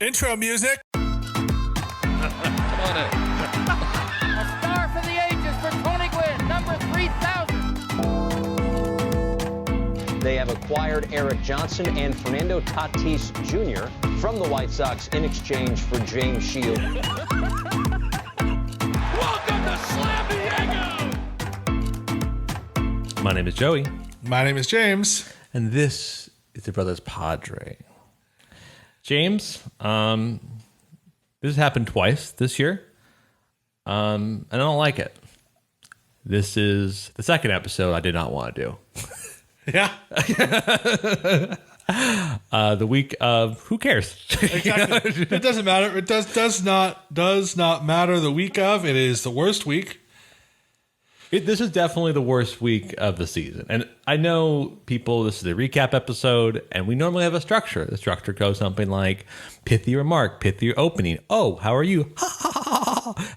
Intro music. Come on in. A star for the ages for Tony Gwynn, number 3,000. They have acquired Eric Johnson and Fernando Tatis Jr. from the White Sox in exchange for James Shield. Welcome to Slam Diego! My name is Joey. My name is James. And this is the Brothers Padre. James, this has happened twice this year. And I don't like it. This is the second episode I did not want to do. Yeah. The week of who cares? Exactly. It doesn't matter. It does not matter the week of. It is the worst week. This is definitely the worst week of the season. And I know people, this is a recap episode, and we normally have a structure. The structure goes something like pithy remark, pithy opening. Oh, how are you?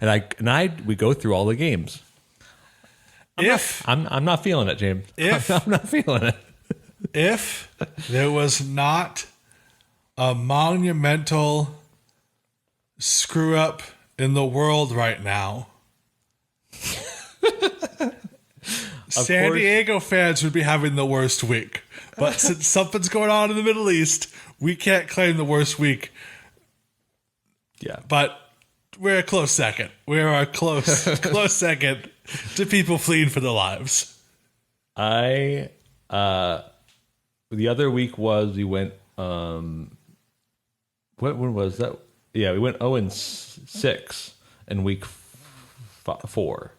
And we go through all the games. I'm not feeling it, James. I'm not feeling it. If there was not a monumental screw up in the world right now, San Diego fans would be having the worst week. But since something's going on in the Middle East, we can't claim the worst week. Yeah. But we're a close second. We're a close second to people fleeing for their lives. The other week was we went when was that? Yeah, we went 0-6 in week 4.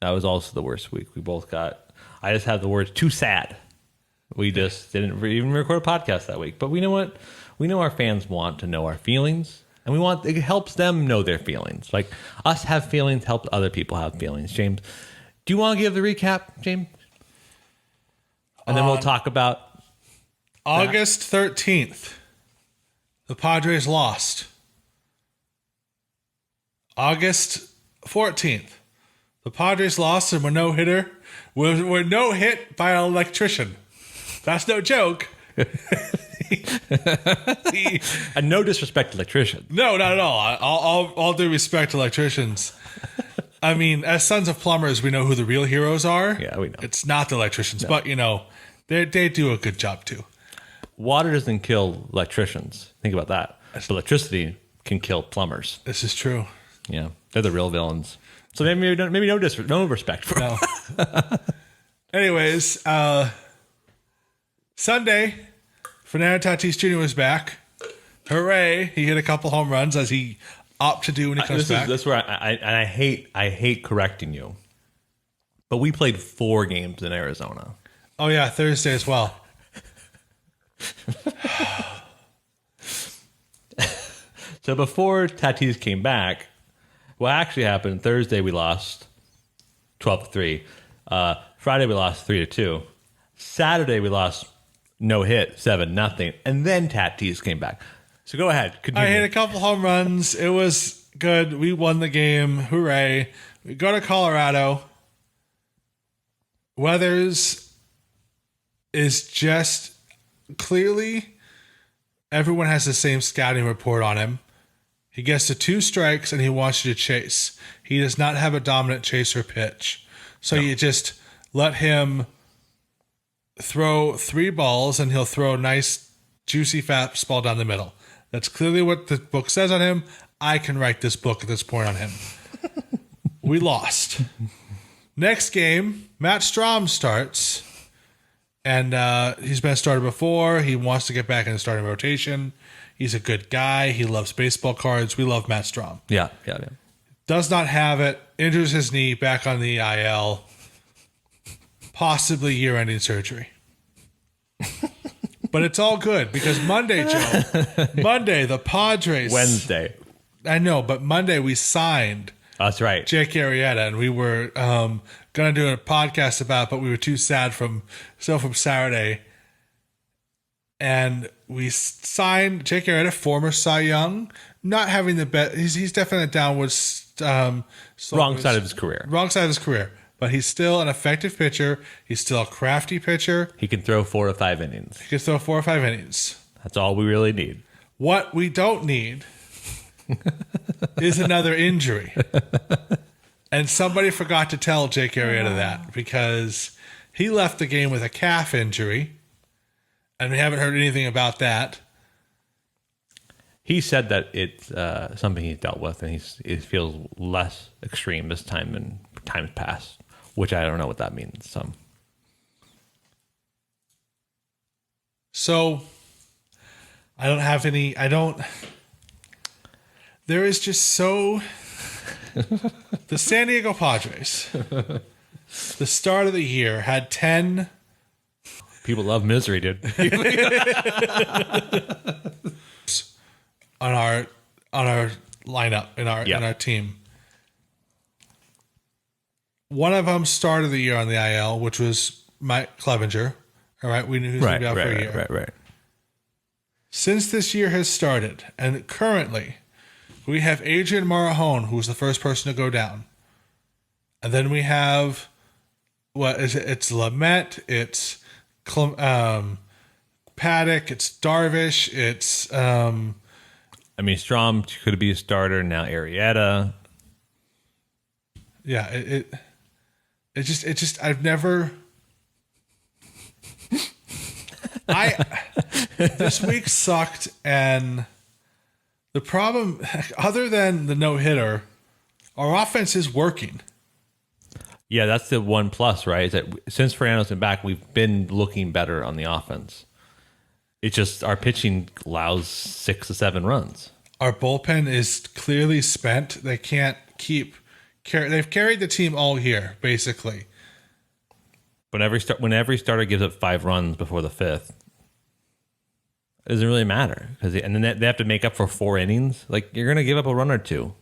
That was also the worst week. We both got. I just had the words too sad. We just didn't even record a podcast that week. But we know what? We know our fans want to know our feelings, and it helps them know their feelings. Like us have feelings helps other people have feelings. James, do you want to give the recap, James? And then we'll talk about August 13th. The Padres lost. August 14th. The Padres lost and were no hitter. Were no hit by an electrician. That's no joke. and no disrespect to electricians. No, not at all. All due respect to electricians. I mean, as sons of plumbers, we know who the real heroes are. Yeah, we know. It's not the electricians, but they do a good job too. Water doesn't kill electricians. Think about that. But electricity can kill plumbers. This is true. Yeah, they're the real villains. So maybe no respect for them. No. Anyways, Sunday, Fernando Tatis Jr. was back. Hooray! He hit a couple home runs as he opts to do when he comes back. This is where I hate correcting you, but we played 4 games in Arizona. Oh yeah, Thursday as well. So before Tatis came back, what actually happened? Thursday we lost 12-3. Friday we lost 3-2. Saturday we lost no hit 7-0, and then Tatis came back. So go ahead. Continue. I hit a couple home runs. It was good. We won the game. Hooray! We go to Colorado. Weathers is just clearly everyone has the same scouting report on him. He gets to 2 strikes and he wants you to chase. He does not have a dominant chaser pitch. So you just let him throw 3 balls and he'll throw a nice, juicy fastball down the middle. That's clearly what the book says on him. I can write this book at this point on him. We lost. Next game, Matt Strahm starts. And he's been a starter before. He wants to get back in the starting rotation. He's a good guy. He loves baseball cards. We love Matt Strahm. Yeah. Does not have it. Injures his knee. Back on the IL. Possibly year-ending surgery. But it's all good because Monday, Joe. Monday, the Padres. Wednesday. I know, but Monday we signed. That's right. Jake Arrieta, and we were going to do a podcast about it, but we were too sad from Saturday. And we signed Jake Arrieta, former Cy Young, not having the best. He's definitely a downward wrong side of his career. Wrong side of his career. But he's still an effective pitcher. He's still a crafty pitcher. He can throw 4 or 5 innings. He can throw 4 or 5 innings. That's all we really need. What we don't need is another injury. And somebody forgot to tell Jake Arrieta that because he left the game with a calf injury, and we haven't heard anything about that. He said that it's something he's dealt with, and it feels less extreme this time than times past, which I don't know what that means. So there is just so... The San Diego Padres, the start of the year, had 10... People love misery, dude. on our lineup, in our team. One of them started the year on the IL, which was Mike Clevenger. All right, we knew he was going to be out for a year. Right. Since this year has started, and currently, we have Adrian Marahone, who was the first person to go down. And then we have, what is it? It's Lamet, it's Paddock, it's Darvish, it's... Strom could be a starter, now Arrieta. Yeah, it just, I've never... This week sucked, and the problem, other than the no-hitter, our offense is working. Yeah, that's the one plus, right? Is that since Fernando's been back, we've been looking better on the offense. It's just our pitching allows 6 to 7 runs. Our bullpen is clearly spent. They can't keep... They've carried the team all year, basically. When every starter gives up 5 runs before the 5th, it doesn't really matter and then they have to make up for 4 innings. Like, you're going to give up a run or two,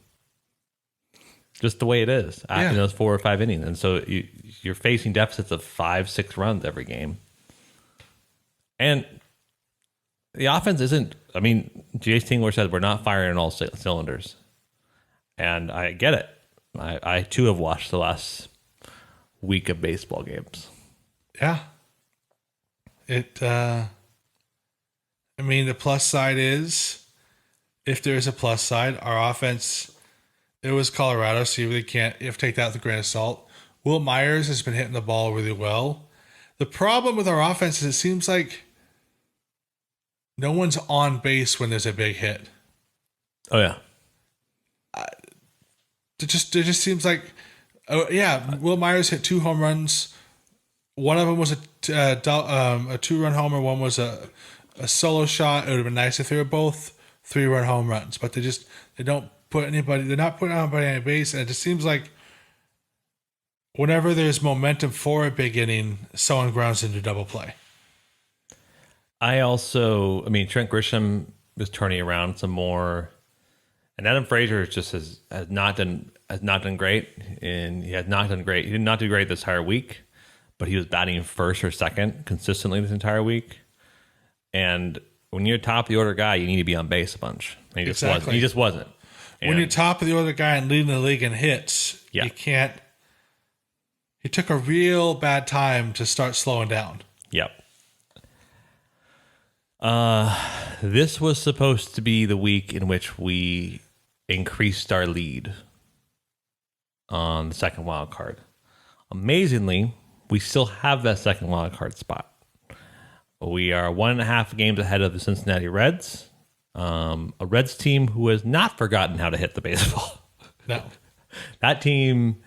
just the way it is in those 4 or 5 innings, and so you're facing deficits of 5-6 runs every game. And the offense isn't. Jace Tingler said we're not firing on all cylinders, and I get it. I too have watched the last week of baseball games. Yeah. The plus side is, if there is a plus side, our offense, it was Colorado, so you really can't, you have to take that with a grain of salt. Will Myers has been hitting the ball really well. The problem with our offense is it seems like no one's on base when there's a big hit. Oh, yeah. It just seems like, Will Myers hit 2 home runs. One of them was a 2-run homer. One was a solo shot. It would have been nice if they were both 3-run home runs, but they don't put anybody. They're not putting anybody on base, and it just seems like whenever there's momentum for a big inning, someone grounds into double play. Trent Grisham is turning around some more, and Adam Frazier has not done great, and he has not done great. He did not do great this entire week, but he was batting first or second consistently this entire week. And when you're a top of the order guy, you need to be on base a bunch. And he just wasn't. When you're top of the order guy and leading the league in hits, you can't. He took a real bad time to start slowing down. Yep. This was supposed to be the week in which we increased our lead on the second wild card. Amazingly, we still have that second wild card spot. We are 1.5 games ahead of the Cincinnati Reds, a Reds team who has not forgotten how to hit the baseball. No. That team,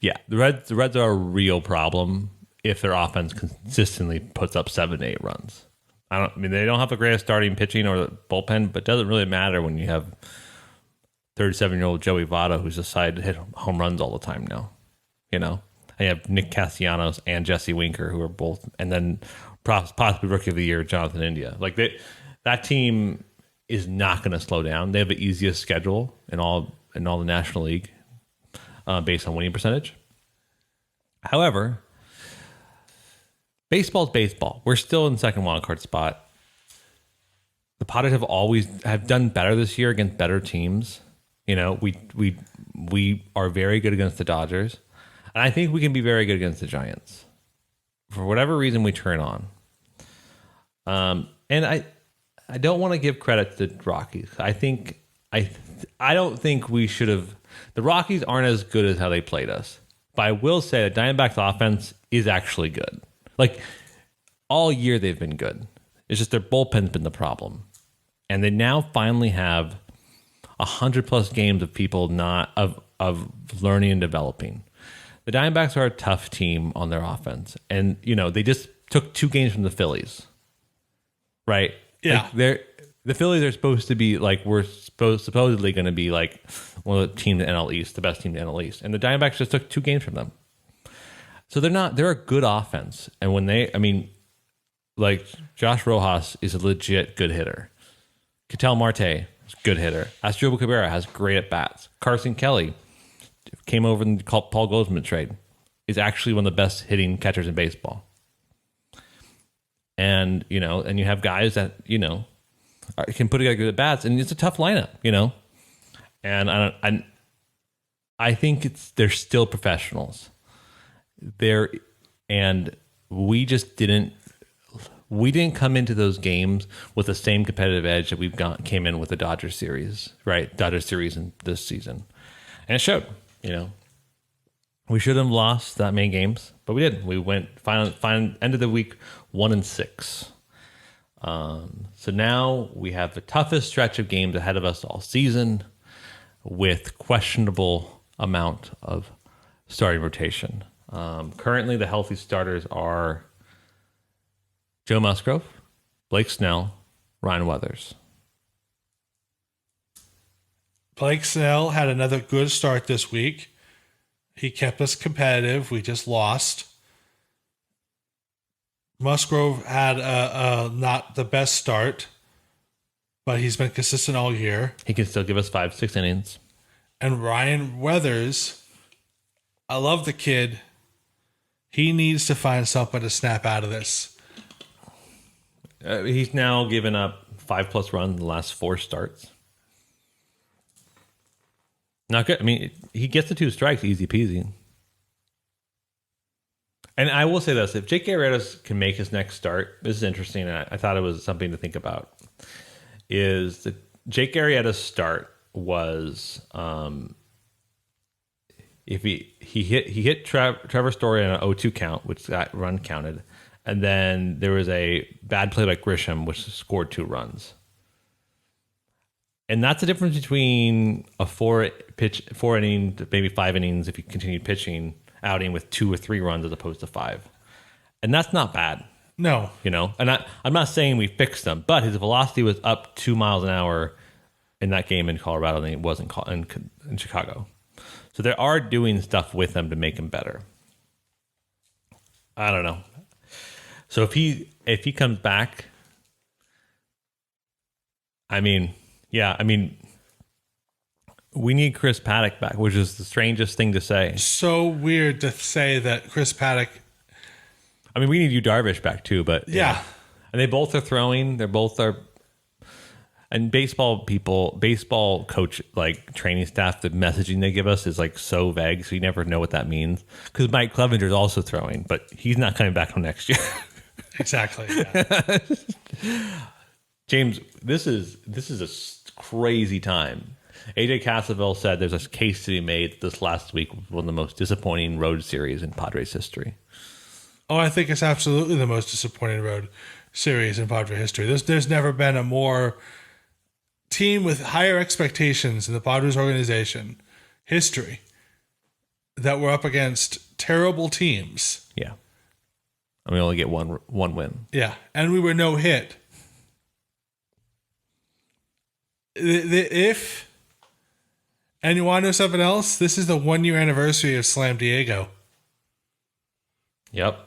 the Reds are a real problem if their offense consistently puts up 7 to 8 runs. They don't have the greatest starting pitching or the bullpen, but it doesn't really matter when you have 37-year-old Joey Votto who's decided to hit home runs all the time now. I have Nick Castellanos and Jesse Winker, who are both, and then possibly Rookie of the Year, Jonathan India. That team is not going to slow down. They have the easiest schedule in all the National League based on winning percentage. However, baseball's baseball. We're still in the second wild card spot. The Padres have done better this year against better teams. We are very good against the Dodgers. And I think we can be very good against the Giants. For whatever reason, we turn on. And I don't want to give credit to the Rockies. I don't think we should have. The Rockies aren't as good as how they played us. But I will say that Diamondbacks offense is actually good. Like all year they've been good. It's just their bullpen's been the problem. And they now finally have 100+ games of people not of learning and developing. The Diamondbacks are a tough team on their offense. And they just took 2 games from the Phillies. Right? Yeah. Like the Phillies are supposed to be like supposedly going to be like one of the teams in the NL East, the best team in the NL East, and the Diamondbacks just took 2 games from them. So they're a good offense, and like Josh Rojas is a legit good hitter. Ketel Marte is a good hitter. Asdrubal Cabrera has great at bats. Carson Kelly came over in the Paul Goldschmidt trade, is actually one of the best hitting catchers in baseball. And and you have guys that can put together good bats, and it's a tough lineup, And I think they're still professionals. And we just didn't come into those games with the same competitive edge that came in with the Dodgers series, right? Dodgers series in this season, and it showed. We shouldn't have lost that many games, but we did. We went end of the week 1-6. So now we have the toughest stretch of games ahead of us all season with questionable amount of starting rotation. Currently, the healthy starters are Joe Musgrove, Blake Snell, Ryan Weathers. Blake Snell had another good start this week. He kept us competitive. We just lost. Musgrove had a not the best start, but he's been consistent all year. He can still give us 5-6 innings. And Ryan Weathers, I love the kid. He needs to find something to snap out of this. He's now given up 5+ runs in the last 4 starts. Not good. I mean, he gets the 2 strikes, easy peasy. And I will say this, if Jake Arrieta can make his next start, this is interesting, and I thought it was something to think about, is that Jake Arrieta's start was, if he hit Trevor Story on an 0-2 count, which got run counted, and then there was a bad play by Grisham, which scored 2 runs. And that's the difference between a 4 inning, maybe 5 innings if you continue pitching outing with 2 or 3 runs as opposed to 5. And that's not bad. No. And I'm not saying we fixed them, but his velocity was up 2 miles an hour in that game in Colorado than it was in Chicago. So they are doing stuff with him to make him better. I don't know. So if he comes back, we need Chris Paddock back, which is the strangest thing to say. So weird to say that Chris Paddock. I mean, we need Yu Darvish back too, but yeah. And they both are throwing. They're both are. And baseball coach, like training staff, the messaging they give us is like so vague, so you never know what that means. Because Mike Clevenger is also throwing, but he's not coming back till next year. Exactly. Yeah. James, this is a crazy time. AJ Cassavell said there's a case to be made this last week was one of the most disappointing road series in Padres history. Oh, I think it's absolutely the most disappointing road series in Padre history. There's never been a more team with higher expectations in the Padres organization history that were up against terrible teams. Yeah. And we only get one win. Yeah. And we were no hit. And you want to know something else? This is the 1-year anniversary of Slam Diego. Yep.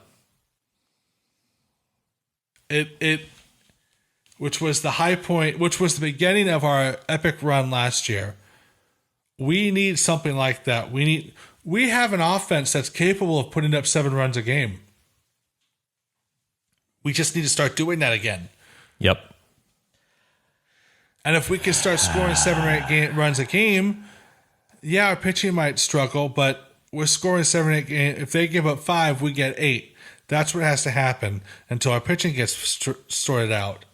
Which was the high point, which was the beginning of our epic run last year. We need something like that. We have an offense that's capable of putting up 7 runs a game. We just need to start doing that again. Yep. And if we can start scoring 7 or 8 runs a game, yeah, our pitching might struggle, but we're scoring 7 or 8 games. If they give up 5, we get 8. That's what has to happen until our pitching gets sorted out.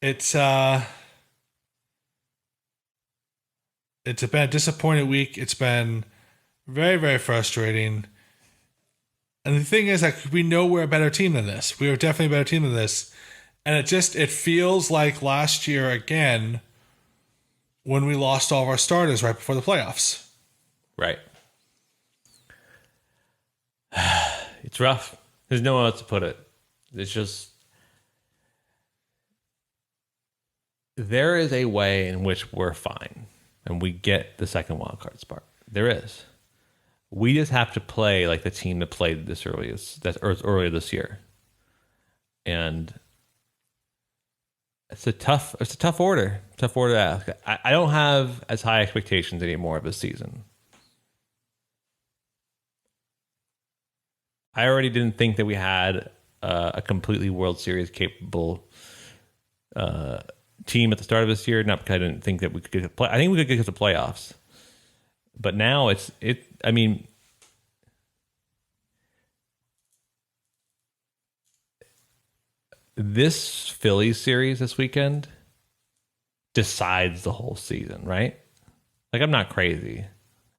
It's been a disappointing week. It's been very, very frustrating. And the thing is, like, we know we're a better team than this. We are definitely a better team than this. And it feels like last year again when we lost all of our starters right before the playoffs. Right. It's rough. There's no one else to put it. It's just, there is a way in which we're fine and we get the second wild card spot. There is. We just have to play like the team that played earlier this year. And it's a tough order. Tough order to ask. I don't have as high expectations anymore of this season. I already didn't think that we had a completely World Series capable team at the start of this year. Not because I didn't think that we could play. I think we could get to the playoffs. But now I mean, this Phillies series this weekend decides the whole season, right? Like, I'm not crazy.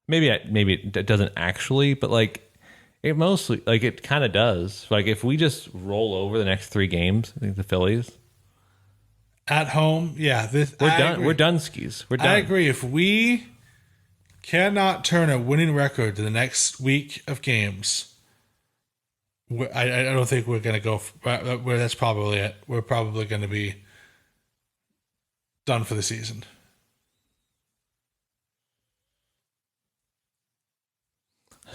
Maybe it doesn't actually, but like it mostly, like, it kind of does. Like, if we just roll over the next 3 games, I think the Phillies At home, yeah. we're done. Agree. We're done, skis. We're done. I agree. If we cannot turn a winning record to the next week of games, I don't think we're going to go. That's probably it. We're probably going to be done for the season.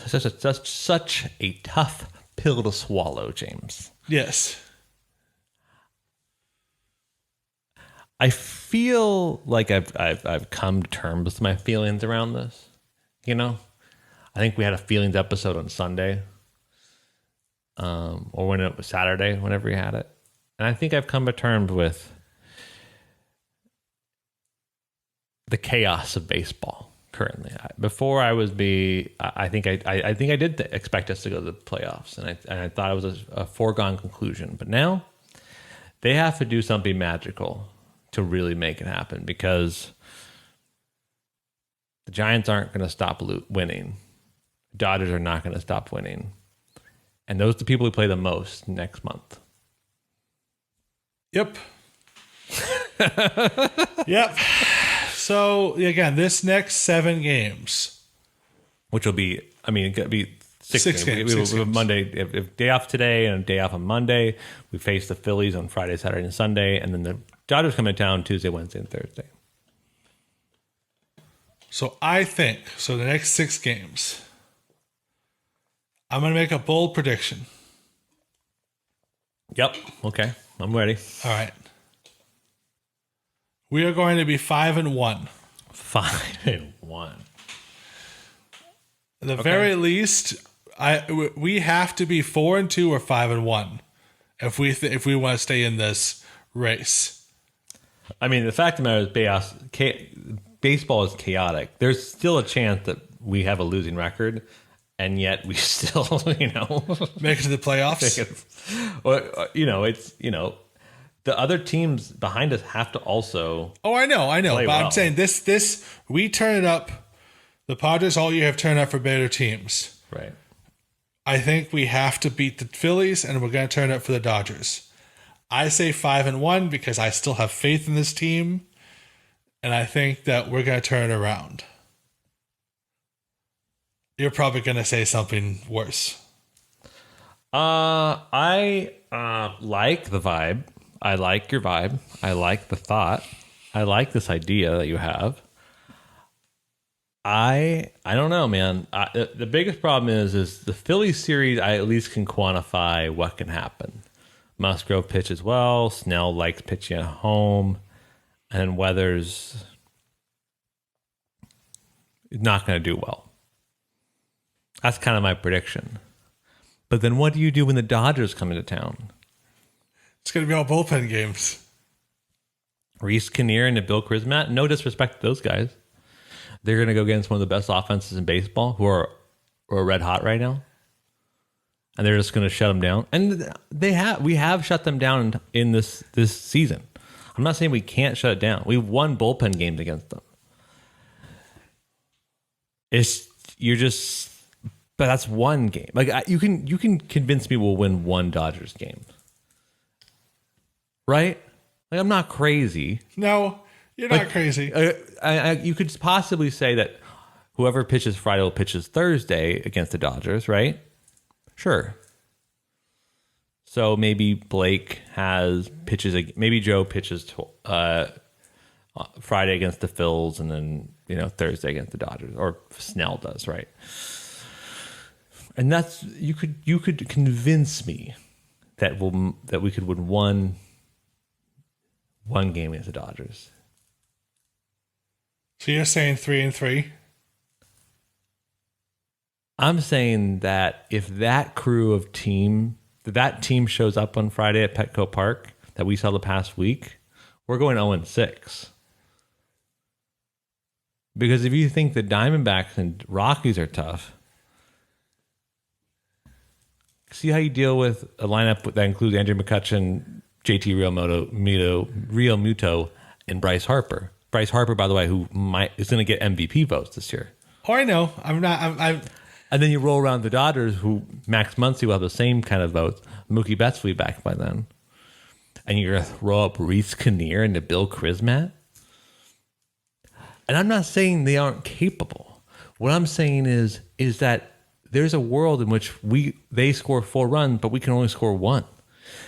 Such a tough pill to swallow, James. Yes. I feel like I've come to terms with my feelings around this. You know, I think we had a feelings episode on Sunday, or when it was Saturday, whenever we had it, and I think I've come to terms with the chaos of baseball currently. Before I think I did expect us to go to the playoffs, and I thought it was a foregone conclusion. But now they have to do something magical to really make it happen, because the Giants aren't going to stop winning. Dodgers are not going to stop winning. And those are the people who play the most next month. Yep. Yep. So, again, this next 7 games. Which will be, I mean, it'll be 6 games. We have Monday, if day off today and a day off on Monday. We face the Phillies on Friday, Saturday, and Sunday. And then the Dodgers come in town Tuesday, Wednesday, and Thursday. So I think, the next 6 games, I'm going to make a bold prediction. Yep. Okay. I'm ready. All right. We are going to be 5-1. 5-1. At the very least, we have to be 4-2 or 5-1 if we want to stay in this race. I mean, the fact of the matter is baseball is chaotic. There's still a chance that we have a losing record, and yet we still, make it to the playoffs. The other teams behind us have to also. Oh, I know. But well. I'm saying this we turn it up. The Padres all year have turned up for better teams. Right. I think we have to beat the Phillies, and we're going to turn it up for the Dodgers. I say 5-1 because I still have faith in this team, and I think that we're going to turn it around. You're probably going to say something worse. I like the vibe. I like your vibe. I like the thought. I like this idea that you have. I don't know, man. The biggest problem is the Phillies series. I at least can quantify what can happen. Musgrove pitches well. Snell likes pitching at home, and Weathers is not going to do well. That's kind of my prediction. But then what do you do when the Dodgers come into town? It's going to be all bullpen games. Reese Kinnear and Bill Krismat. No disrespect to those guys. They're going to go against one of the best offenses in baseball who are red hot right now. And they're just going to shut them down. And we have shut them down in this season. I'm not saying we can't shut it down. We've won bullpen games against them. But that's one game. Like you can convince me we'll win one Dodgers game, right? Like I'm not crazy. No, you're not crazy. You could possibly say that whoever pitches Friday will pitches Thursday against the Dodgers, right? Sure. So maybe Blake maybe Joe pitches Friday against the Phils, and then Thursday against the Dodgers, or Snell does, right? And that's you could convince me that we could win one game against the Dodgers. So you're saying 3-3? I'm saying that if that team shows up on Friday at Petco Park that we saw the past week, we're going 0-6. Because if you think the Diamondbacks and Rockies are tough, see how you deal with a lineup that includes Andrew McCutchen, JT Realmuto, and Bryce Harper. Bryce Harper, by the way, who is going to get MVP votes this year. Oh, I know. I'm. And then you roll around the Dodgers, who Max Muncy will have the same kind of votes. Mookie Betts will be back by then. And you're going to throw up Reese Kinnear into Bill Krismat? And I'm not saying they aren't capable. What I'm saying is that there's a world in which they score 4 runs, but we can only score 1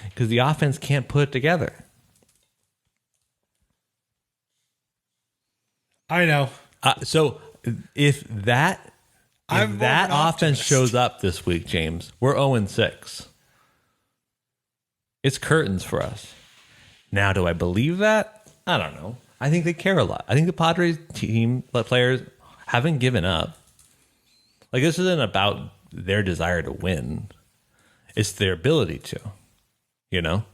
because the offense can't put it together. I know. So if that offense shows up this week, James, we're 0-6. It's curtains for us. Now, do I believe that? I don't know. I think they care a lot. I think the Padres team players haven't given up. Like, this isn't about their desire to win. It's their ability to.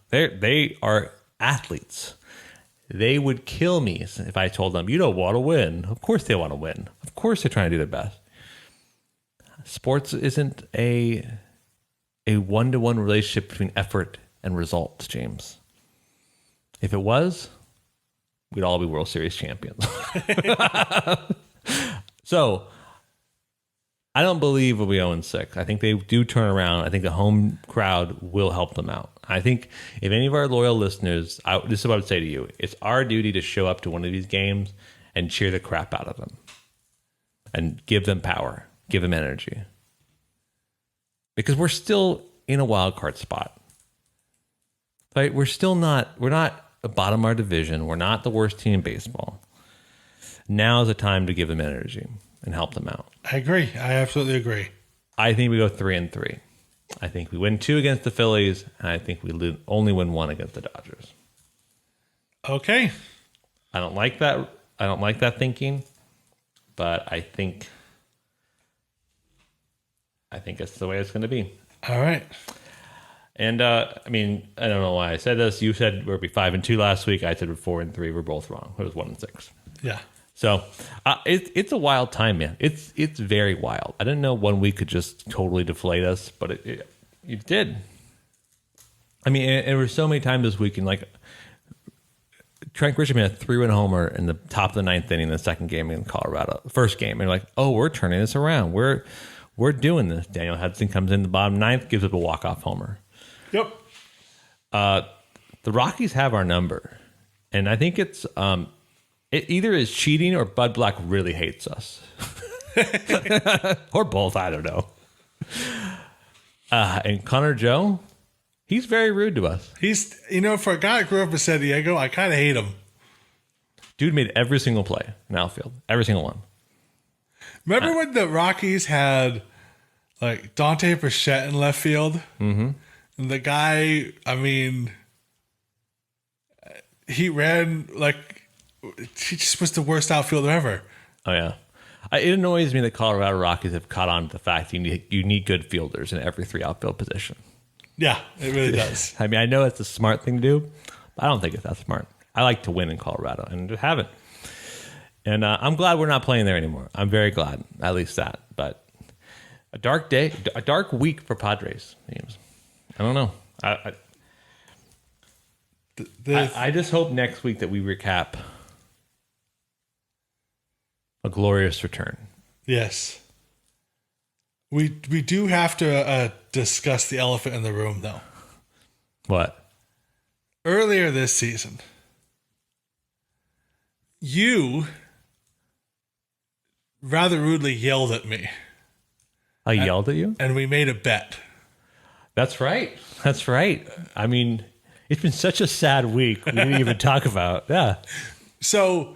They are athletes. They would kill me if I told them, you don't want to win. Of course they want to win. Of course they're trying to do their best. Sports isn't a one-to-one relationship between effort and results, James. If it was, we'd all be World Series champions. So, I don't believe we'll be 0-6. I think they do turn around. I think the home crowd will help them out. I think if any of our loyal listeners, this is what I would say to you. It's our duty to show up to one of these games and cheer the crap out of them. And give them power. Give them energy. Because we're still in a wild card spot. Right? We're not the bottom of our division. We're not the worst team in baseball. Now is the time to give them energy and help them out. I agree. I absolutely agree. I think we go 3-3. I think we win 2 against the Phillies, and I think we only win 1 against the Dodgers. Okay. I don't like that. I don't like that thinking, but I think it's the way it's going to be. All right. And I don't know why I said this. You said we'd be 5-2 last week. I said we're 4-3. We're both wrong. It was 1-6. Yeah. So it's a wild time, man. It's very wild. I didn't know 1 week could just totally deflate us, but it did. I mean, and there were so many times this week, and like Trent Grisham had a 3-run homer in the top of the 9th inning in the second game in Colorado, first game, and you're like, oh, we're turning this around. We're doing this. Daniel Hudson comes in the bottom 9th, gives up a walk-off homer. Yep. The Rockies have our number, and I think it's it either is cheating or Bud Black really hates us, or both. I don't know. And Connor Joe, he's very rude to us. He's for a guy that grew up in San Diego, I kind of hate him. Dude made every single play in outfield, every single one. Remember when the Rockies had like Dante Bichette in left field? Mm-hmm. And the guy, he ran like he just was the worst outfielder ever. Oh yeah, it annoys me that Colorado Rockies have caught on to the fact you need good fielders in every 3 outfield position. Yeah, it really does. I mean, I know it's a smart thing to do, but I don't think it's that smart. I like to win in Colorado and just have it. And I'm glad we're not playing there anymore. I'm very glad, at least that. But a dark day, a dark week for Padres teams. I don't know. I just hope next week that we recap a glorious return. Yes. We do have to discuss the elephant in the room, though. What? Earlier this season, you rather rudely yelled at me, I yelled at you? and we made a bet. That's right. That's right. I mean, it's been such a sad week. We didn't even talk about. Yeah. So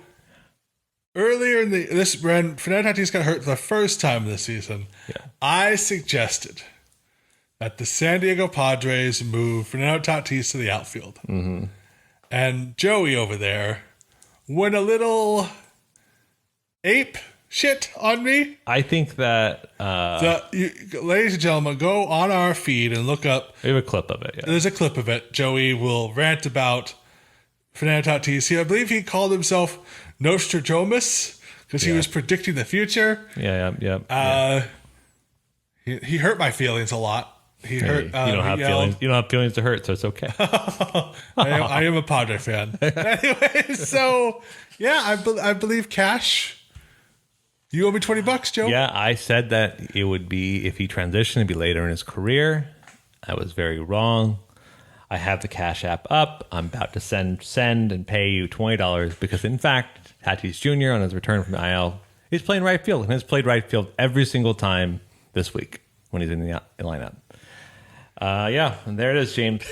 earlier in when Fernando Tatis got hurt the first time this season, I suggested that the San Diego Padres move Fernando Tatis to the outfield. Mm-hmm. And Joey over there went a little ape shit on me. I think that Ladies and gentlemen, go on our feed and look up. we have a clip of it. Yeah. There's a clip of it. Joey will rant about Fernando Tatis. I believe he called himself Nostradamus because he was predicting the future. Yeah. He hurt my feelings a lot. He hurt. You don't have feelings. You don't have feelings to hurt, so it's okay. I am a Padre fan. Anyway, so yeah, I believe Cash. You owe me $20, Joe. Yeah, I said that it would be, if he transitioned, it'd be later in his career. I was very wrong. I have the Cash App up. I'm about to send and pay you $20 because, in fact, Tatis Jr. on his return from the IL, he's playing right field and has played right field every single time this week when he's in the lineup. Yeah, and there it is, James.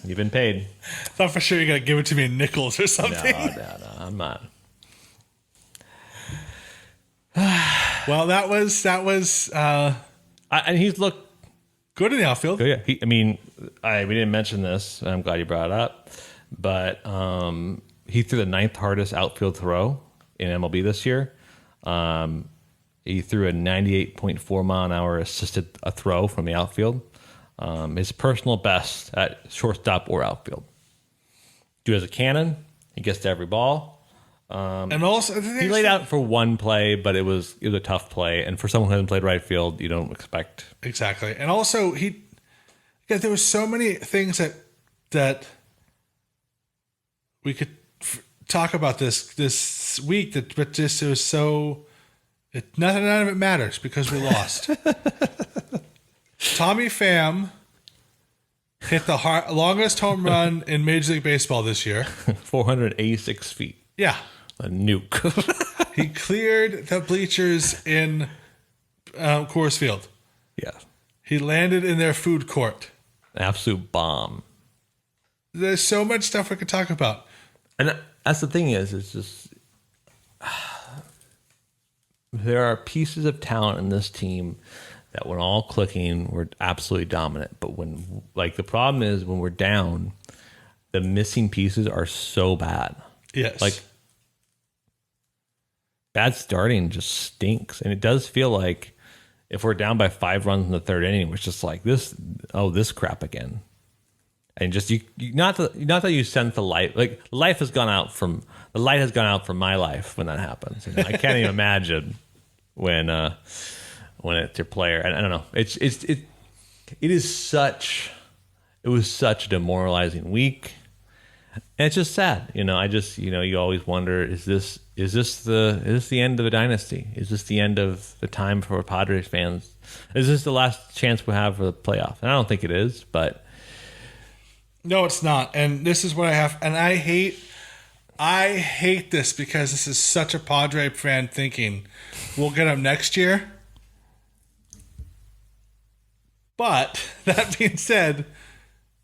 You've been paid. I thought for sure you're gonna give it to me in nickels or something. No, I'm not. Well, that was And he's looked good in the outfield. good. Yeah, we didn't mention this, and I'm glad you brought it up. But he threw the 9th hardest outfield throw in MLB this year. He threw a 98.4 mile an hour assisted throw from the outfield. His personal best at shortstop or outfield. Dude has a cannon. He gets to every ball. And also, He laid out for one play, but it was a tough play. And for someone who hasn't played right field, you don't expect. Exactly. And also, there were so many things that we could talk about this week but just it was so. None of it matters because we lost. Tommy Pham hit the longest home run in Major League Baseball this year. 486 feet. Yeah. A nuke. He cleared the bleachers in Coors Field. Yeah. He landed in their food court. An absolute bomb. There's so much stuff we could talk about. And that's the thing it's just there are pieces of talent in this team that when all clicking, we're absolutely dominant. But the problem is when we're down, the missing pieces are so bad. Yes. Like, bad starting just stinks. And it does feel like if we're down by 5 runs in the 3rd inning, it's just like this crap again. And just not that you sense the light. Like, the light has gone out from my life when that happens. And I can't even imagine when it's your player. And I don't know. It was such a demoralizing week. And it's just sad. You always wonder, is this the end of a dynasty? Is this the end of the time for Padres fans? Is this the last chance we have for the playoff? And I don't think it is, but no, it's not. And this is what I have. And I hate this because this is such a Padre fan thinking. We'll get him next year. But that being said,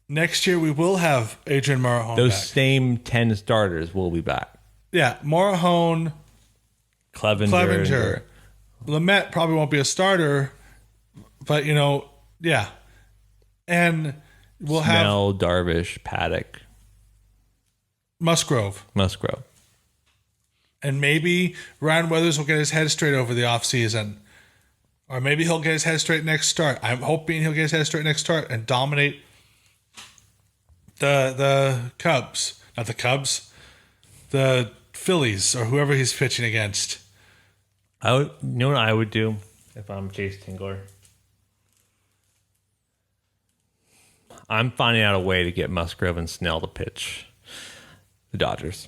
next year we will have Adrian Morejon those back. Same 10 starters will be back. Yeah, Morejon, Clevenger. Lamet probably won't be a starter, but yeah. And we'll Snell, have Darvish, Paddock, Musgrove. And maybe Ryan Weathers will get his head straight over the offseason. Or maybe he'll get his head straight next start. I'm hoping he'll get his head straight next start and dominate the Cubs. Not the Cubs. The Phillies or whoever he's pitching against. You know what I would do if I'm Chase Tingler? I'm finding out a way to get Musgrove and Snell to pitch the Dodgers.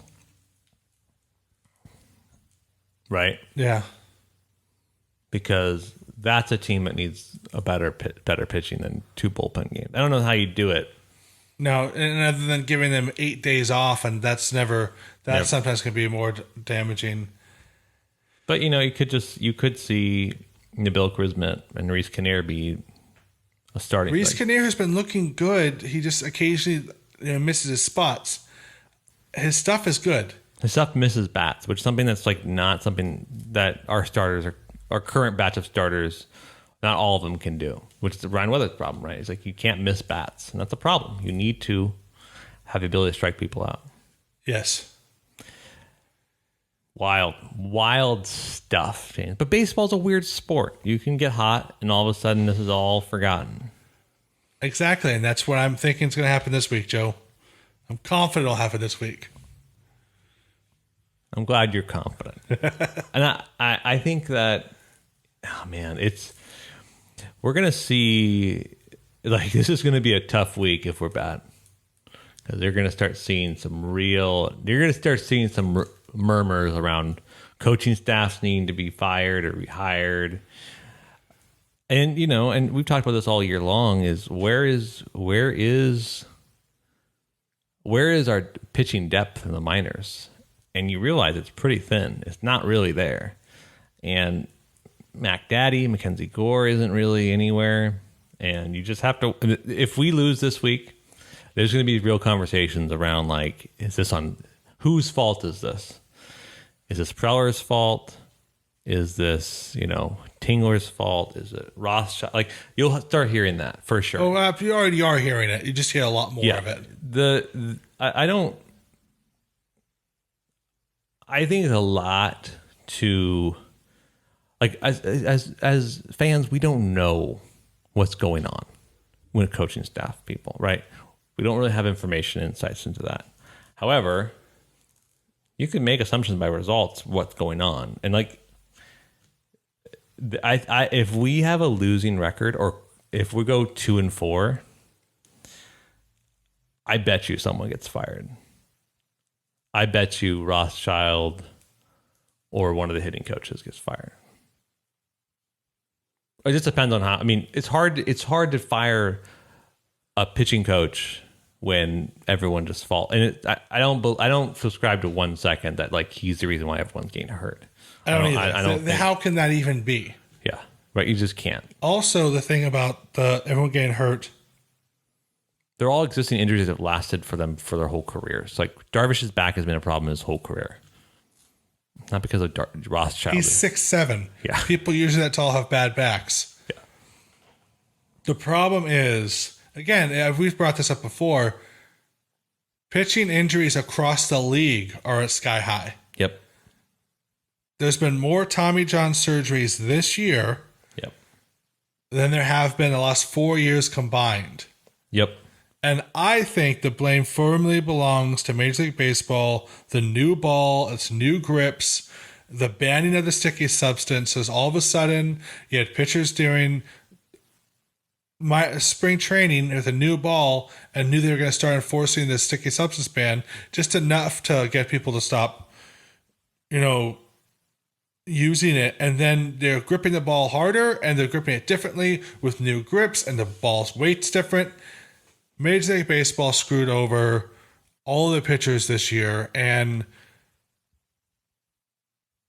Right? Yeah. Because that's a team that needs a better pitching than 2 bullpen games. I don't know how you do it. No, and other than giving them 8 days off, and that sometimes can be more damaging. But you could see Nabil Quizmet and Reese Kinnear be a starting. Reese Kinnear has been looking good. He just occasionally misses his spots. His stuff is good. His stuff misses bats, which is something that's like not something that our current batch of starters, not all of them can do, which is the Ryan Weathers problem, right? It's like you can't miss bats, and that's a problem. You need to have the ability to strike people out. Yes. Wild stuff, James. But baseball's a weird sport. You can get hot, and all of a sudden this is all forgotten. Exactly, and that's what I'm thinking is going to happen this week, Joe. I'm confident it'll happen this week. I'm glad you're confident. And I think that, oh man, we're going to see, like, this is going to be a tough week if we're bad. Because they're going to start seeing some murmurs around coaching staffs needing to be fired or rehired. And, and we've talked about this all year long, is where is our pitching depth in the minors? And you realize it's pretty thin. It's not really there. And Mac Daddy, Mackenzie Gore isn't really anywhere. And you just have to, if we lose this week, there's going to be real conversations around, like, is this on, whose fault is this? Is this Preller's fault? Is this, Tingler's fault? Is it Rothschild? Like, you'll start hearing that for sure. Oh, you already are hearing it. You just hear a lot more of it. I think it's a lot to, like, as fans, we don't know what's going on with coaching staff people, right? We don't really have information, insights into that. However, you can make assumptions by results, what's going on. And, like, if we have a losing record, or if we go 2-4, I bet you someone gets fired. I bet you Rothschild or one of the hitting coaches gets fired. It just depends on how. I mean, it's hard to fire a pitching coach when everyone just falls. And I don't subscribe to 1 second that, like, he's the reason why everyone's getting hurt. I don't either. How can that even be? Yeah, right. You just can't. Also, the thing about everyone getting hurt, they're all existing injuries that have lasted for them for their whole careers. Like, Darvish's back has been a problem his whole career. Not because of Rothschild. He's 6'7". Yeah. People usually that tall have bad backs. Yeah. The problem is, again, we've brought this up before, pitching injuries across the league are at sky high. Yep. There's been more Tommy John surgeries this year than there have been the last 4 years combined. Yep. And I think the blame firmly belongs to Major League Baseball, the new ball, its new grips, the banning of the sticky substances. All of a sudden, you had pitchers during my spring training with a new ball and knew they were going to start enforcing the sticky substance ban, just enough to get people to stop, using it. And then they're gripping the ball harder, and they're gripping it differently with new grips, and the ball's weight's different. Major League Baseball screwed over all of the pitchers this year, and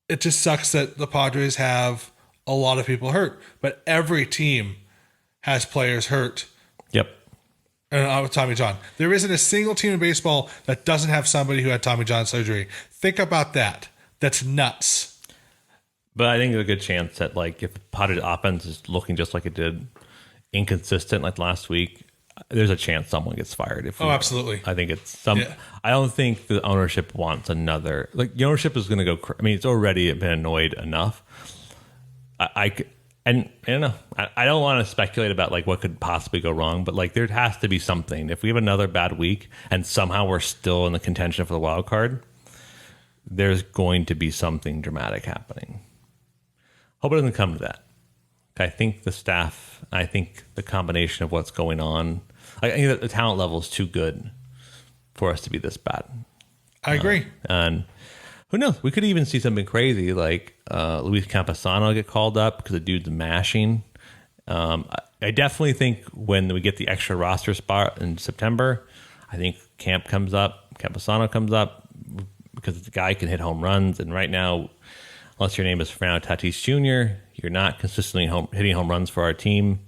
it just sucks that the Padres have a lot of people hurt. But every team has players hurt. Yep. With Tommy John. There isn't a single team in baseball that doesn't have somebody who had Tommy John surgery. Think about that. That's nuts. But I think there's a good chance that, like, if Padres offense is looking just like it did, inconsistent like last week, there's a chance someone gets fired. Absolutely. I think it's some. Yeah. I don't think the ownership wants another. Like, the ownership is going to go. I mean, it's already been annoyed enough. I don't know. I don't want to speculate about, like, what could possibly go wrong, but, like, there has to be something. If we have another bad week and somehow we're still in the contention for the wild card, there's going to be something dramatic happening. Hope it doesn't come to that. I think the staff, I think the combination of what's going on, I think that the talent level is too good for us to be this bad. I agree. And who knows? We could even see something crazy like Luis Campusano get called up because the dude's mashing. I definitely think when we get the extra roster spot in September, I think Campusano comes up because the guy can hit home runs. And right now, unless your name is Fernando Tatis Jr., you're not consistently hitting home runs for our team.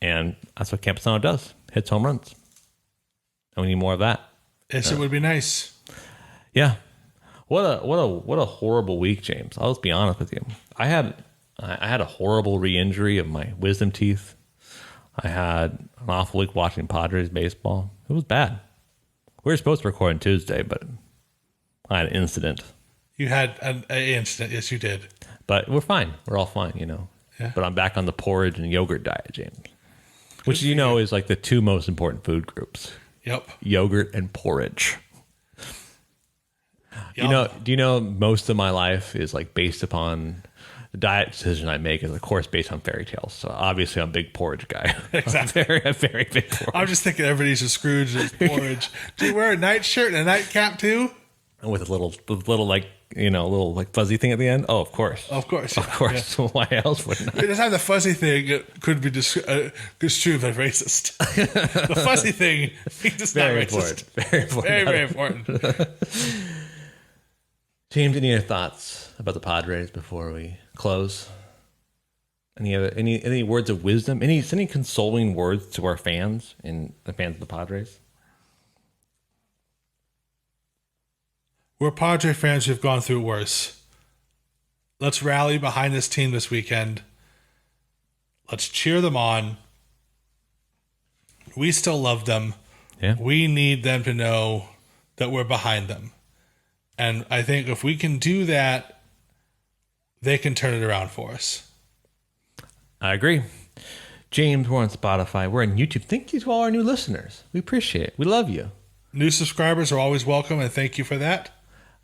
And that's what Campusano does, hits home runs. And we need more of that. Yes, it would be nice. Yeah. What a horrible week, James. I'll just be honest with you. I had a horrible re-injury of my wisdom teeth. I had an awful week watching Padres baseball. It was bad. We were supposed to record on Tuesday, but I had an incident. You had an incident. Yes, you did. But we're fine. We're all fine, Yeah. But I'm back on the porridge and yogurt diet, James. Which is like the two most important food groups. Yep. Yogurt and porridge. Yep. Do you know most of my life is like based upon the diet decision I make is of course based on fairy tales. So obviously I'm a big porridge guy. Exactly. a very big porridge. I'm just thinking everybody's a Scrooge and porridge. Do you wear a nightshirt and a nightcap too? And with a little fuzzy thing at the end. Oh, of course. Of course. Of course. Yeah. Why else wouldn't I? It doesn't have the fuzzy thing. It could be construed as racist. The fuzzy thing is not Very racist. important. Very important. Very, very important. James, any other thoughts about the Padres before we close? Any words of wisdom? Any consoling words to our fans and the fans of the Padres? We're Padre fans who've gone through worse. Let's rally behind this team this weekend. Let's cheer them on. We still love them. Yeah. We need them to know that we're behind them. And I think if we can do that, they can turn it around for us. I agree. James, we're on Spotify. We're on YouTube. Thank you to all our new listeners. We appreciate it. We love you. New subscribers are always welcome, and thank you for that.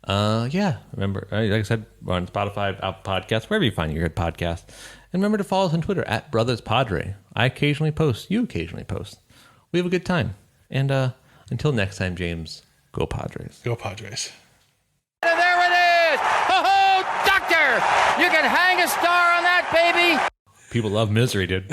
Yeah. Remember, like I said, we're on Spotify, Apple Podcasts, wherever you find your good podcast. And remember to follow us on Twitter at @BrothersPadre. I occasionally post. You occasionally post. We have a good time. And until next time, James, go Padres. Go Padres. And there it is! Oh, doctor! You can hang a star on that, baby! People love misery, dude.